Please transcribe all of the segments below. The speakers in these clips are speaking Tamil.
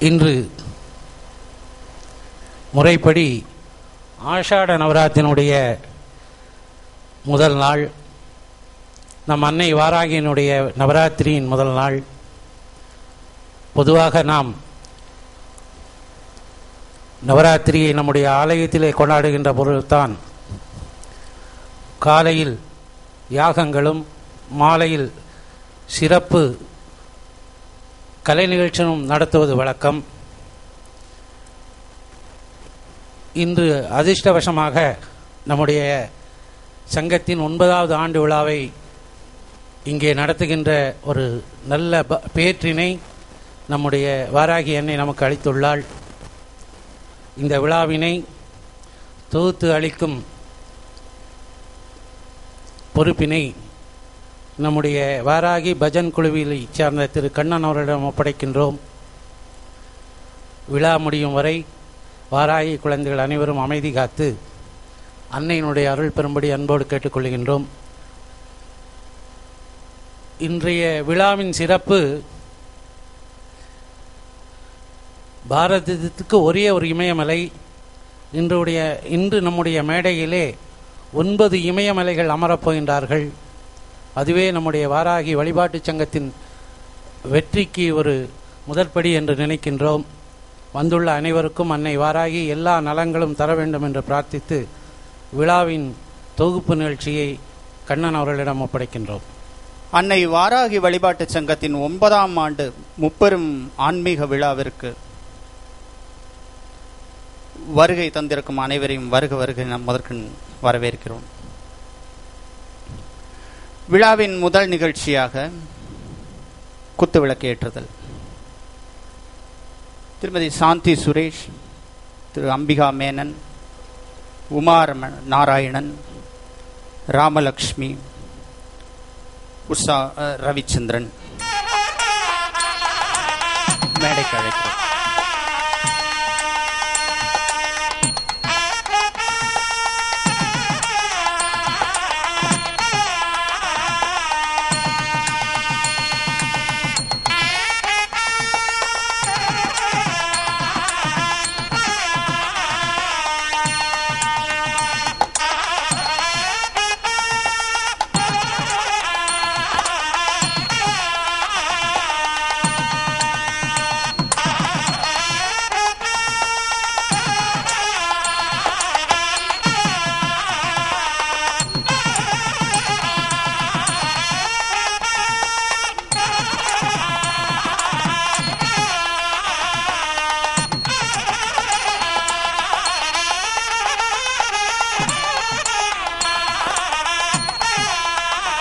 இன்று முறைப்படி ஆஷாட நவராத்திரியினுடைய முதல் நாள், நம் அன்னை வாராகியினுடைய நவராத்திரியின் முதல் நாள். பொதுவாக நாம் நவராத்திரியை நம்முடைய ஆலயத்திலே கொண்டாடுகின்ற பொருள்தான் காலையில் யாகங்களும் மாலையில் சிறப்பு கலை நிகழ்ச்சியும் நடத்துவது வழக்கம். இன்று அதிர்ஷ்டவசமாக நம்முடைய சங்கத்தின் 9வது ஆண்டு விழாவை இங்கே நடத்துகின்ற ஒரு நல்ல பேற்றினை நம்முடைய வாராகி அன்னை நமக்கு அளித்துள்ளாள். இந்த விழாவினை தொகுத்து அளிக்கும் பொறுப்பினை நம்முடைய வாராகி பஜன் குழுவில் சார்ந்த திரு கண்ணன் அவர்களிடம் ஒப்படைக்கின்றோம். விழா முடியும் வரை வாராகி குழந்தைகள் அனைவரும் அமைதி காத்து அன்னையினுடைய அருள் பெறும்படி அன்போடு கேட்டுக்கொள்கின்றோம். இன்றைய விழாவின் சிறப்பு, பாரதத்துக்கு ஒரே ஒரு இமயமலை. இன்று நம்முடைய மேடையிலே 9 இமயமலைகள் அமரப்போகின்றார்கள். அதுவே நம்முடைய வாராகி வழிபாட்டு சங்கத்தின் வெற்றிக்கு ஒரு முதற்படி என்று நினைக்கின்றோம். வந்துள்ள அனைவருக்கும் அன்னை வாராகி எல்லா நலங்களும் தர வேண்டும் என்று பிரார்த்தித்து விழாவின் தொகுப்பு நிகழ்ச்சியை கண்ணன் அவர்களிடம் ஒப்படைக்கின்றோம். அன்னை வாராகி வழிபாட்டு சங்கத்தின் 9ஆம் ஆண்டு முப்பெரும் ஆன்மீக விழாவிற்கு வருகை தந்திருக்கும் அனைவரையும் வருக வருகை நாம் முதற்கு வரவேற்கிறோம். விழாவின் முதல் நிகழ்ச்சியாக குத்துவிளக்கு ஏற்றுதல். திருமதி சாந்தி சுரேஷ், திரு அம்பிகா மேனன், உமார் நாராயணன், ராமலக்ஷ்மி, உஷா ரவிச்சந்திரன் மேடைக்கு அழைக்கிறோம்.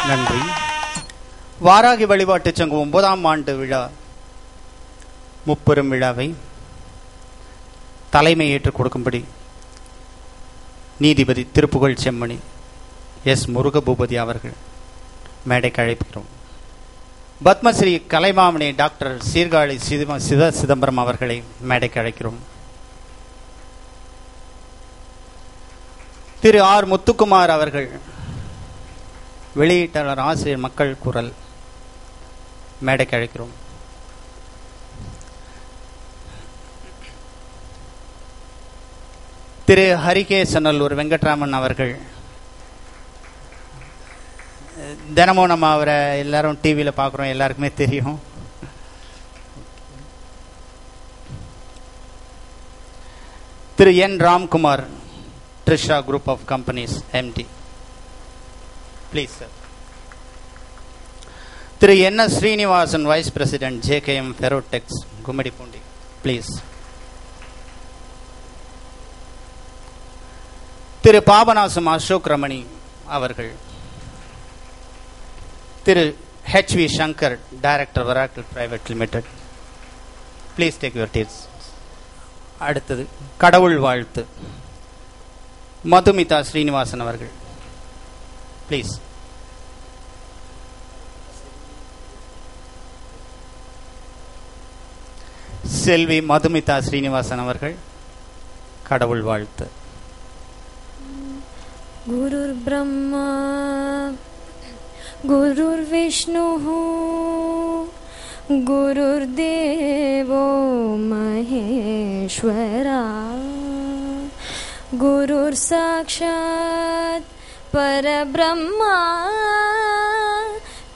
நன்றி. வாராகி வழிபாட்டு சங்கம் 9ஆம் ஆண்டு விழா முப்பெரும் விழாவை தலைமை ஏற்றுக் கொடுக்கும்படி நீதிபதி திருப்புகழ் செம்மணி எஸ் முருகபூபதி அவர்கள் மேடைக்கு அழைக்கிறோம். பத்மஸ்ரீ கலைமாமணி டாக்டர் சீர்காழி சிதம்பரம் அவர்களை மேடைக்கு அழைக்கிறோம். திரு ஆர் முத்துக்குமார் அவர்கள், வெளியீட்டாளர், ஆசிரியர், மக்கள் குரல், மேடைக்கு அழைக்கிறோம். திரு ஹரிகேசனல்லூர் வெங்கட்ராமன் அவர்கள், தினமும் நம்ம அவரை எல்லாரும் டிவியில் பார்க்குறோம், எல்லாருக்குமே தெரியும். திரு N Ramkumar, Trisha group of companies MD, please sir. திரு N S Srinivasan, vice president JKM Ferotex Gummidipoondi, please. திரு பாபநாசம் அசோக் ரமணி அவர்கள். திரு HV Shankar, director Varakkal private limited, please take your deals. அடுத்தது கடவுள் வாழ்த்து, மதுமிதா ஸ்ரீனிவாசன் அவர்கள், ப்ளீஸ். செல்வி மதுமிதா ஸ்ரீனிவாசன் அவர்கள் கடவுள் வாழ்த்து. குருர் பிரம்மா குருர் விஷ்ணு गुरुर्देवो महेश्वरा गुरुर्साक्षात् परब्रह्मा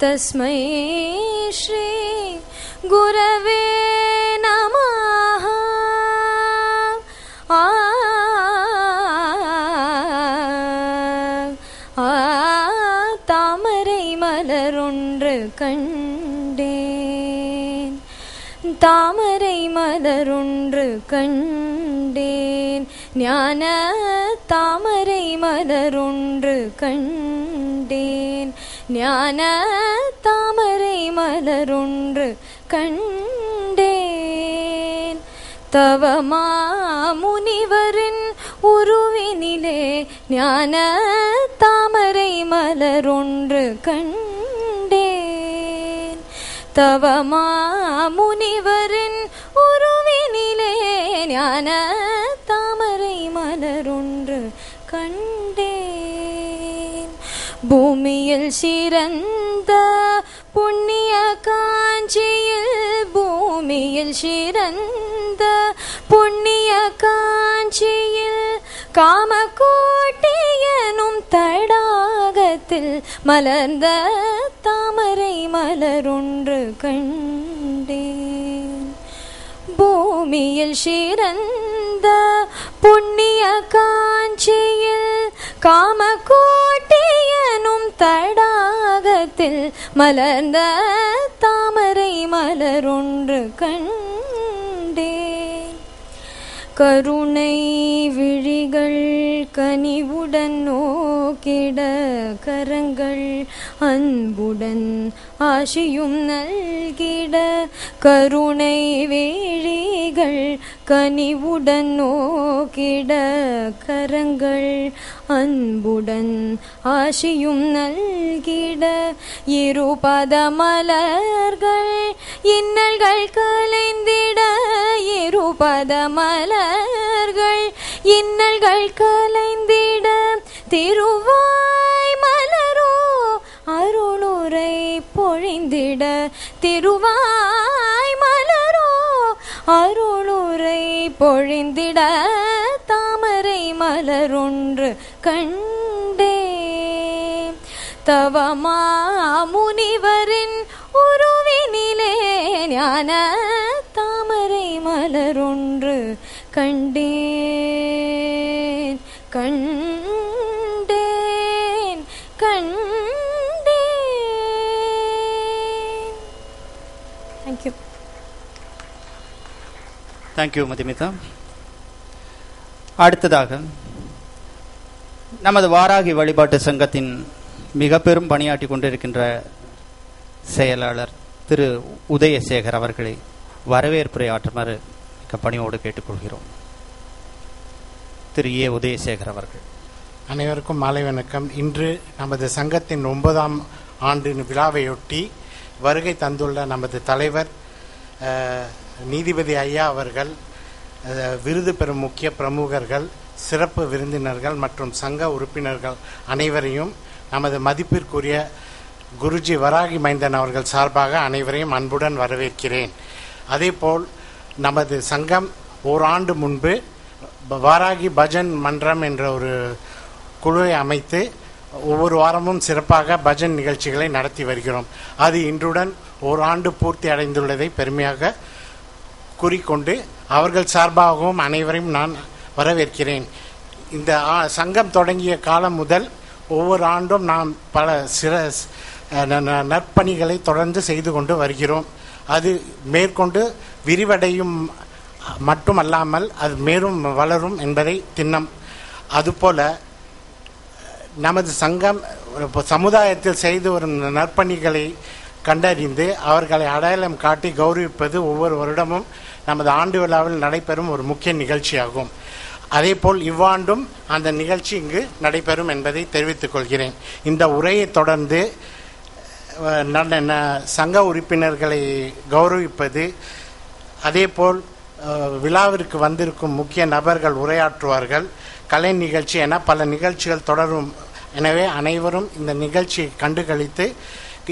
तस्मै श्री गुरवे नमः। தாமரை மலரொன்று கண்டேன், தாமரை மலரொன்று கண்டேன், ஞான தாமரை மலரொன்று கண்டேன், ஞான தாமரை மலரொன்று கண்டேன். தவமா முனிவரின் உருவினிலே ஞான தாமரை மலரொன்று கண்டேன். தவமா முனிவரின் உருவினிலே ஞான தாமரை மலரொன்று கண்டேன். பூமியில் சிறந்த புண்ணிய காஞ்சியில், பூமியில் சிறந்த புண்ணிய காஞ்சியில், காமகோட்டியனும் தடாகத்தில் மலர்ந்த தாமரை மலரொன்று கண்டேன். பூமியில் சிறந்த புண்ணிய காஞ்சியில், காமகோட்டியனும் தடாகத்தில் மலர்ந்த தாமரை மலரொன்று கண்டேன். கருணை விழிகள் கனிவுடன் நோக்கிட, கரங்கள் அன்புடன் ஆசியும் நல்கிட, கருணை விழிகள் கனிவுடன் நோக்கிட, கரங்கள் அன்புடன் ஆசியும் நல்கிட, இருபத மலர்கள் இன்னல்கள் கலைந்திட, இருபத மலர்கள் இன்னல்கள் கலைந்திட, திருவாய் மலரோ அருளுரை பொழிந்திட, திருவாய் மலரோ அருளுரை பொழிந்திட, தாமரை மலரொன்று கண்டேன். தவமா முனிவரின் உருவினிலே ஞான தாமரை மலரொன்று கண்டேன், கண்டேன், கண்டேன். தேங்க்யூ. தேங்க்யூ மதுமிதா. அடுத்ததாக நமது வாராகி வழிபாட்டு சங்கத்தின் மிக பெரும் பணியாற்றி கொண்டிருக்கின்ற செயலாளர் திரு உதயசேகர் அவர்களை வரவேற்புரை ஆற்றுமாறு பணியோடு கேட்டுக்கொள்கிறோம். திரு ஏ உதயசேகர் அவர்கள். அனைவருக்கும் மாலை வணக்கம். இன்று நமது சங்கத்தின் 9ஆம் ஆண்டு விழாவையொட்டி வருகை தந்துள்ள நமது தலைவர் நீதிபதி ஐயா அவர்கள், விருது பெறும் முக்கிய பிரமுகர்கள், சிறப்பு விருந்தினர்கள் மற்றும் சங்க உறுப்பினர்கள் அனைவரையும் நமது மதிப்பிற்குரிய குருஜி வராகி மைந்தன் அவர்கள் சார்பாக அனைவரையும் அன்புடன் வரவேற்கிறேன். அதேபோல் நமது சங்கம் ஓராண்டு முன்பு வாராகி பஜன் மன்றம் என்ற ஒரு குழுவை அமைத்து ஒவ்வொரு வாரமும் சிறப்பாக பஜன் நிகழ்ச்சிகளை நடத்தி வருகிறோம். அது இன்றுடன் ஓராண்டு பூர்த்தி அடைந்துள்ளதை பெருமையாக கூறிக்கொண்டு அவர்கள் சார்பாகவும் அனைவரையும் நான் வரவேற்கிறேன். இந்த சங்கம் தொடங்கிய காலம் முதல் ஒவ்வொரு ஆண்டும் நாம் பல நற்பணிகளை தொடர்ந்து செய்து கொண்டு வருகிறோம். அது மேற்கொண்டு விரிவடையும் மட்டுமல்லாமல் அது மேலும் வளரும் என்பதை திண்ணம். அதுபோல நமது சங்கம் சமுதாயத்தில் செய்து வரும் நற்பணிகளை கண்டறிந்து அவர்களை அடையாளம் காட்டி கௌரவிப்பது ஒவ்வொரு வருடமும் நமது ஆண்டு விழாவில் நடைபெறும் ஒரு முக்கிய நிகழ்ச்சியாகும். அதேபோல் இவ்வாண்டும் அந்த நிகழ்ச்சி இங்கு நடைபெறும் என்பதை தெரிவித்துக் கொள்கிறேன். இந்த உரையை தொடர்ந்து சங்க உறுப்பினர்களை கௌரவிப்பது, அதேபோல் விழாவிற்கு வந்திருக்கும் முக்கிய நபர்கள் உரையாற்றுவார்கள், கலை நிகழ்ச்சி என பல நிகழ்ச்சிகள் தொடரும். எனவே அனைவரும் இந்த நிகழ்ச்சியை கண்டுகளித்து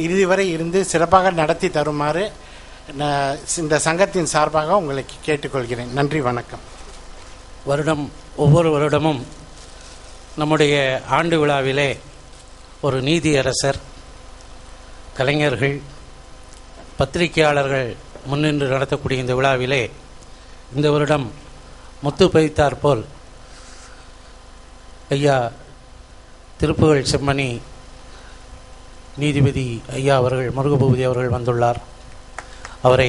இறுதி வரை இருந்து சிறப்பாக நடத்தி தருமாறு இந்த சங்கத்தின் சார்பாக உங்களை கேட்டுக்கொள்கிறேன். நன்றி, வணக்கம். ஒவ்வொரு வருடமும் நம்முடைய ஆண்டு விழாவிலே ஒரு நீதியரசர், கலைஞர்கள், பத்திரிகையாளர்கள் முன்னின்று நடத்தக்கூடிய இந்த விழாவிலே இந்த வருடம் முத்து பதித்தார் போல் ஐயா திருப்புகழ் செம்மணி நீதிபதி ஐயா அவர்கள், முருகபூபதி அவர்கள் வந்துள்ளார். அவரை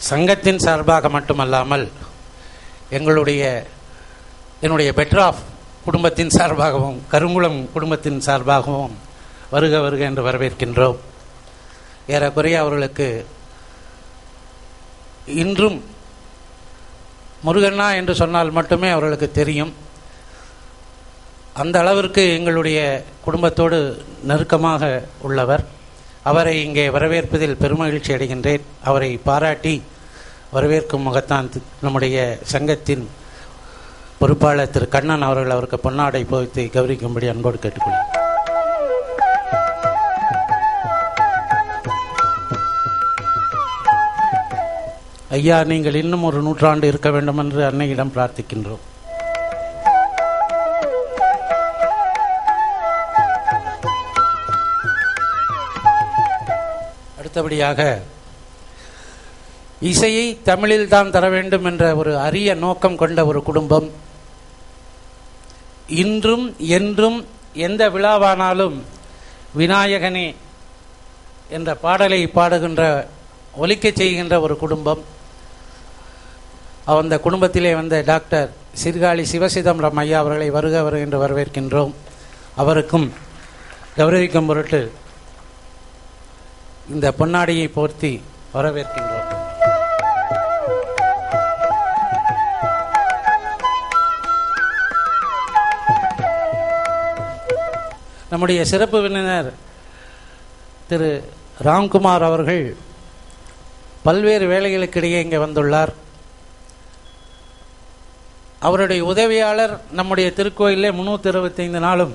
சங்கத்தின் சார்பாக மட்டுமல்லாமல் என்னுடைய பெட்ராஃப் குடும்பத்தின் சார்பாகவும் கருங்குளம் குடும்பத்தின் சார்பாகவும் வருக வருக என்று வரவேற்கின்றோம். ஏறக்குறைய அவர்களுக்கு இன்றும் முருகண்ணா என்று சொன்னால் மட்டுமே அவர்களுக்கு தெரியும். அந்த அளவிற்கு எங்களுடைய குடும்பத்தோடு நெருக்கமாக உள்ளவர். அவரை இங்கே வரவேற்பதில் பெருமகிழ்ச்சி அடைகின்றேன். அவரை பாராட்டி வரவேற்கும் முகத்தான் நம்முடைய சங்கத்தின் பொறுப்பாளர் திரு கண்ணன் அவர்கள் அவருக்கு பொன்னாடை போய்த்து கௌரவிக்கும்படி அன்போடு கேட்டுக்கொள்கிறேன். ஐயா, நீங்கள் இன்னும் ஒரு 100 ஆண்டு இருக்க வேண்டும் என்று அன்னையிடம் பிரார்த்திக்கின்றோம். அடுத்தபடியாக இசையை தமிழில் தான் தர வேண்டும் என்ற ஒரு அரிய நோக்கம் கொண்ட ஒரு குடும்பம். இன்றும் என்றும் எந்த விழாவானாலும் விநாயகனே என்ற பாடலை பாடுகின்ற, ஒலிக்கச் செய்கின்ற ஒரு குடும்பம். அந்த குடும்பத்திலே வந்த டாக்டர் சீர்காழி சிவசிதம்பரம் ஐயா அவர்களை வருக வருக என்று வரவேற்கின்றோம். அவருக்கும் கௌரவிக்கும் பொருட்டு இந்த பொன்னாடியை போர்த்தி வரவேற்கின்றோம். நம்முடைய சிறப்பு விருந்தினர் திரு ராம்குமார் அவர்கள் பல்வேறு வேலைகளுக்கிடையே இங்கே வந்துள்ளார். அவருடைய உதவியாளர் நம்முடைய திருக்கோயிலே 365 நாளும்